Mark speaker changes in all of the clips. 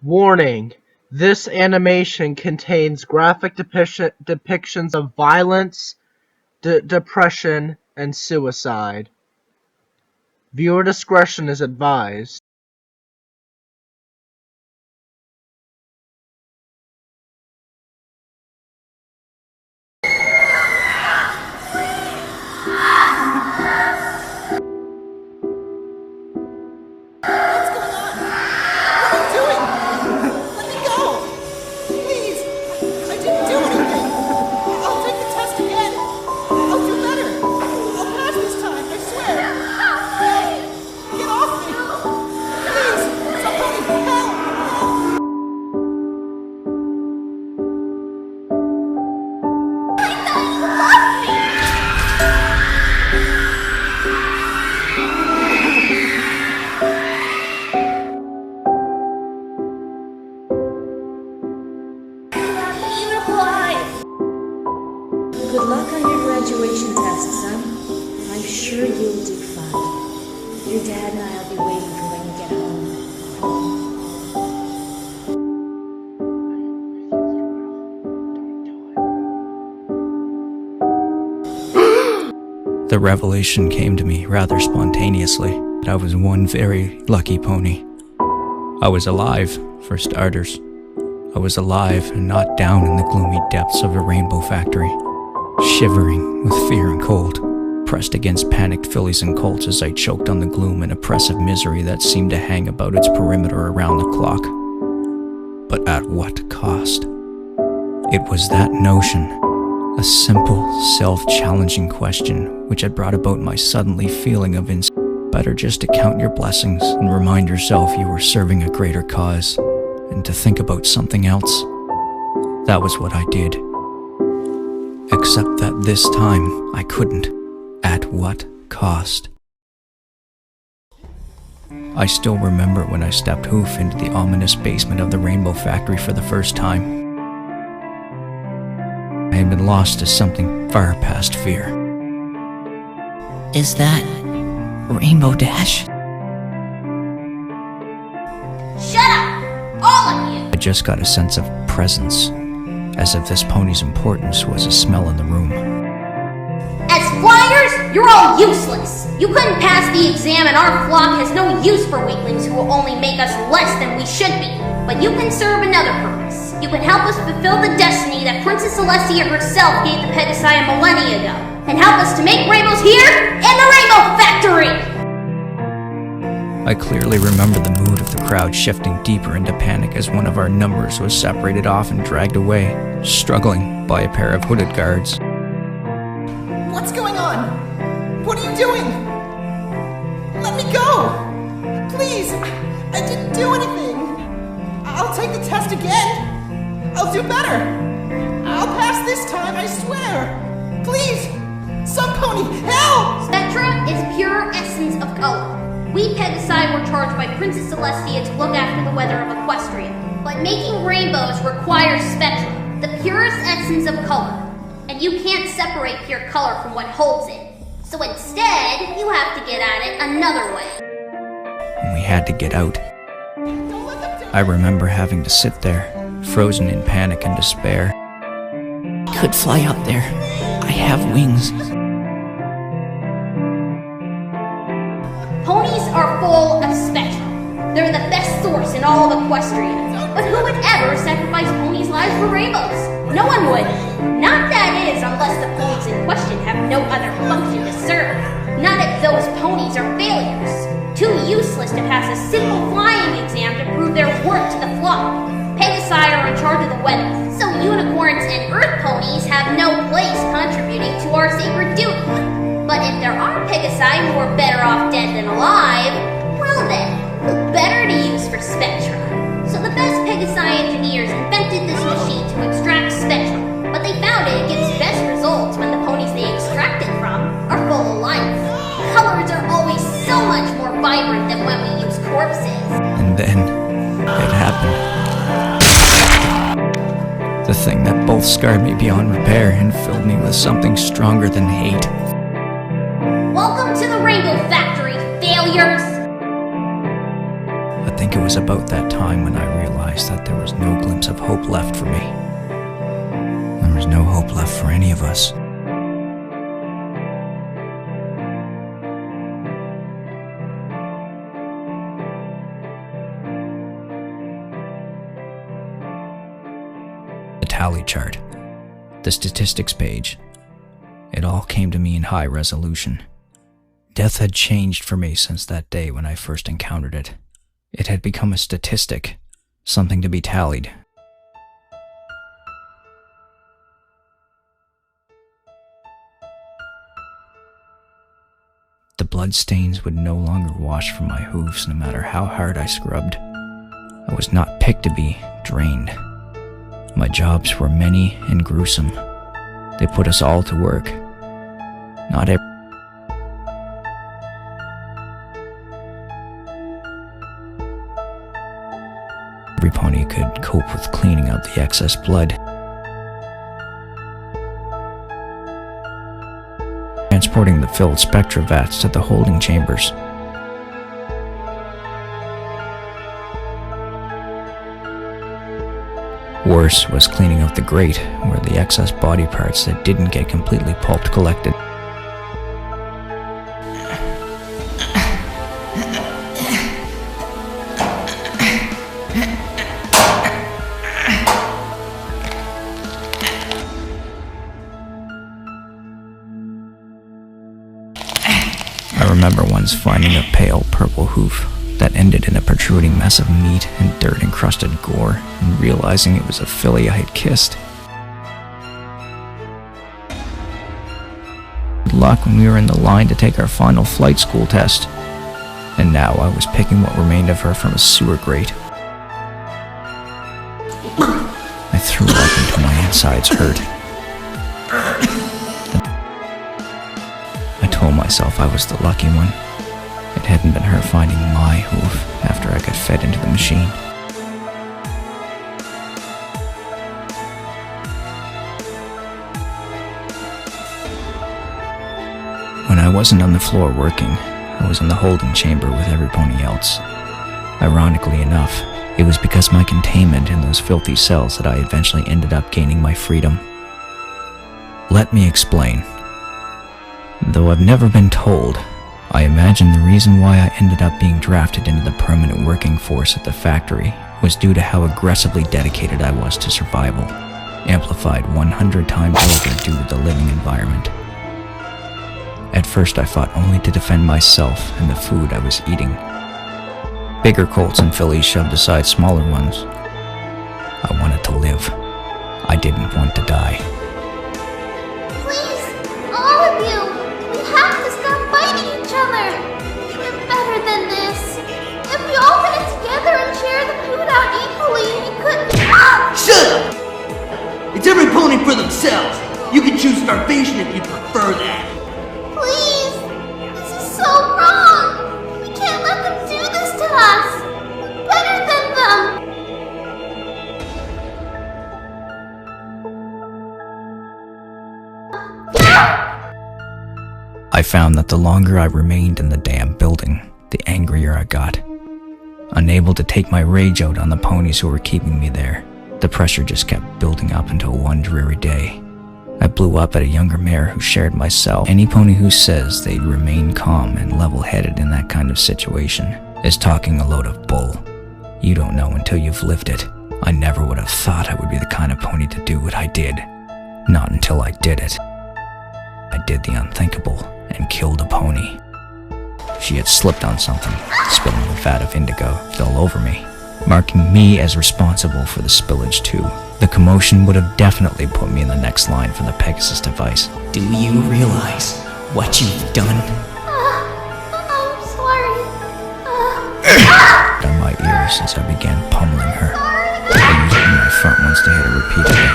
Speaker 1: Warning: this animation contains graphic depictions of violence, depression, and suicide. Viewer discretion is advised.
Speaker 2: Good luck on your graduation test, son. I'm sure you'll do fine. Your dad and I'll be waiting for when you get
Speaker 3: home. The revelation came to me rather spontaneously that I was one very lucky pony. I was alive, for starters. I was alive and not down in the gloomy depths of a rainbow factory, shivering with fear and cold, pressed against panicked fillies and colts as I choked on the gloom and oppressive misery that seemed to hang about its perimeter around the clock. But at what cost? It was that notion, a simple, self-challenging question, which had brought about my suddenly feeling of better just to count your blessings and remind yourself you were serving a greater cause, and to think about something else. That was what I did. Except that this time, I couldn't. At what cost? I still remember when I stepped hoof into the ominous basement of the Rainbow Factory for the first time. I had been lost to something far past fear.
Speaker 4: Is that Rainbow Dash?
Speaker 5: Shut up! All of you!
Speaker 3: I just got a sense of presence, as if this pony's importance was a smell in the room.
Speaker 5: As flyers, you're all useless! You couldn't pass the exam and our flock has no use for weaklings who will only make us less than we should be. But you can serve another purpose. You can help us fulfill the destiny that Princess Celestia herself gave the Pegasi a millennia ago, and help us to make rainbows here in the Rainbow Factory!
Speaker 3: I clearly remember the mood of the crowd shifting deeper into panic as one of our numbers was separated off and dragged away, struggling by a pair of hooded guards.
Speaker 6: What's going on? What are you doing? Let me go! Please! I didn't do anything! I'll take the test again! I'll do better! I'll pass this time, I swear! Please! Some pony, help!
Speaker 5: Spectra is pure essence of color. We Pegasi were charged by Princess Celestia to look after the weather of Equestria. But making rainbows requires Spectra, the purest essence of color. And you can't separate pure color from what holds it. So instead, you have to get at it another way.
Speaker 3: And we had to get out. I remember having to sit there, frozen in panic and despair.
Speaker 4: I could fly up there. I have wings.
Speaker 5: Ponies are full of Spectra. They're the best source in all of Equestria. But who would ever sacrifice ponies' lives for rainbows? No one would. Not that is, unless the ponies in question have no other function to serve. Not if those ponies are failures. Too useless to pass a simple flying exam to prove their worth to the flock. Pegasi are in charge of the weather, so unicorns and earth ponies have no place contributing to our sacred duty. But if there are Pegasi who are better off dead than alive, well then, who better to use for Spectra? So the best Pegasi engineers invented this machine to extract Spectra, but they found it gives best results when the ponies they extract it from are full of life. Colors are always so much more vibrant than when we use corpses.
Speaker 3: And then, it happened. The thing that both scarred me beyond repair and filled me with something stronger than hate.
Speaker 5: Welcome to the Rainbow Factory, failures!
Speaker 3: I think it was about that time when I realized realized that there was no glimpse of hope left for me. There was no hope left for any of us. The tally chart, the statistics page, it all came to me in high resolution. Death had changed for me since that day when I first encountered it. It had become a statistic, something to be tallied. The bloodstains would no longer wash from my hooves no matter how hard I scrubbed. I was not picked to be drained. My jobs were many and gruesome. They put us all to work. Not every pony could cope with cleaning out the excess blood. Transporting the filled spectra vats to the holding chambers. Worse was cleaning out the grate, where the excess body parts that didn't get completely pulped collected. I remember once finding a pale purple hoof that ended in a protruding mess of meat and dirt-encrusted gore, and realizing it was a filly I had kissed. Good luck when we were in the line to take our final flight school test, and now I was picking what remained of her from a sewer grate. I threw up until my insides hurt. I told myself I was the lucky one. It hadn't been her finding my hoof after I got fed into the machine. When I wasn't on the floor working, I was in the holding chamber with every pony else. Ironically enough, it was because of my containment in those filthy cells that I eventually ended up gaining my freedom. Let me explain. Though I've never been told, I imagine the reason why I ended up being drafted into the permanent working force at the factory was due to how aggressively dedicated I was to survival, amplified 100 times over due to the living environment. At first I fought only to defend myself and the food I was eating. Bigger colts and fillies shoved aside smaller ones. I wanted to live. I didn't want to die.
Speaker 5: Please, all of you, we have to stop fighting each other. We're better than this. If we all did it together and share the food out equally, we could...
Speaker 7: Shut up! It's every pony for themselves. You can choose starvation if you prefer that.
Speaker 5: Please, this is so wrong. We can't let them do this to us. We're better than them.
Speaker 3: I found that the longer I remained in the damn building, the angrier I got. Unable to take my rage out on the ponies who were keeping me there, the pressure just kept building up until one dreary day. I blew up at a younger mare who shared my cell. Any pony who says they'd remain calm and level-headed in that kind of situation is talking a load of bull. You don't know until you've lived it. I never would have thought I would be the kind of pony to do what I did. Not until I did it. I did the unthinkable and killed a pony. She had slipped on something, spilling the vat of indigo all over me, marking me as responsible for the spillage too. The commotion would have definitely put me in the next line for the Pegasus device.
Speaker 4: Do you realize what you've done?
Speaker 5: I'm sorry.
Speaker 3: On my ears as I began pummeling her. I used one of my front ones to hit her repeatedly.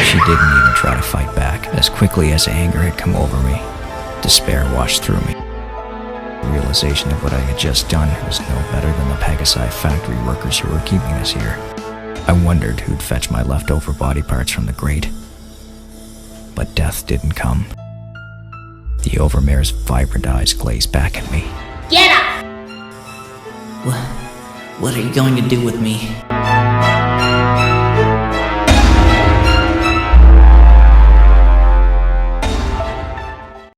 Speaker 3: She didn't even try to fight back. As quickly as anger had come over me, despair washed through me. The realization of what I had just done was no better than the Pegasi factory workers who were keeping us here. I wondered who'd fetch my leftover body parts from the grate. But death didn't come. The Overmare's vibrant eyes glazed back at me.
Speaker 5: Get up!
Speaker 4: What are you going to do with me?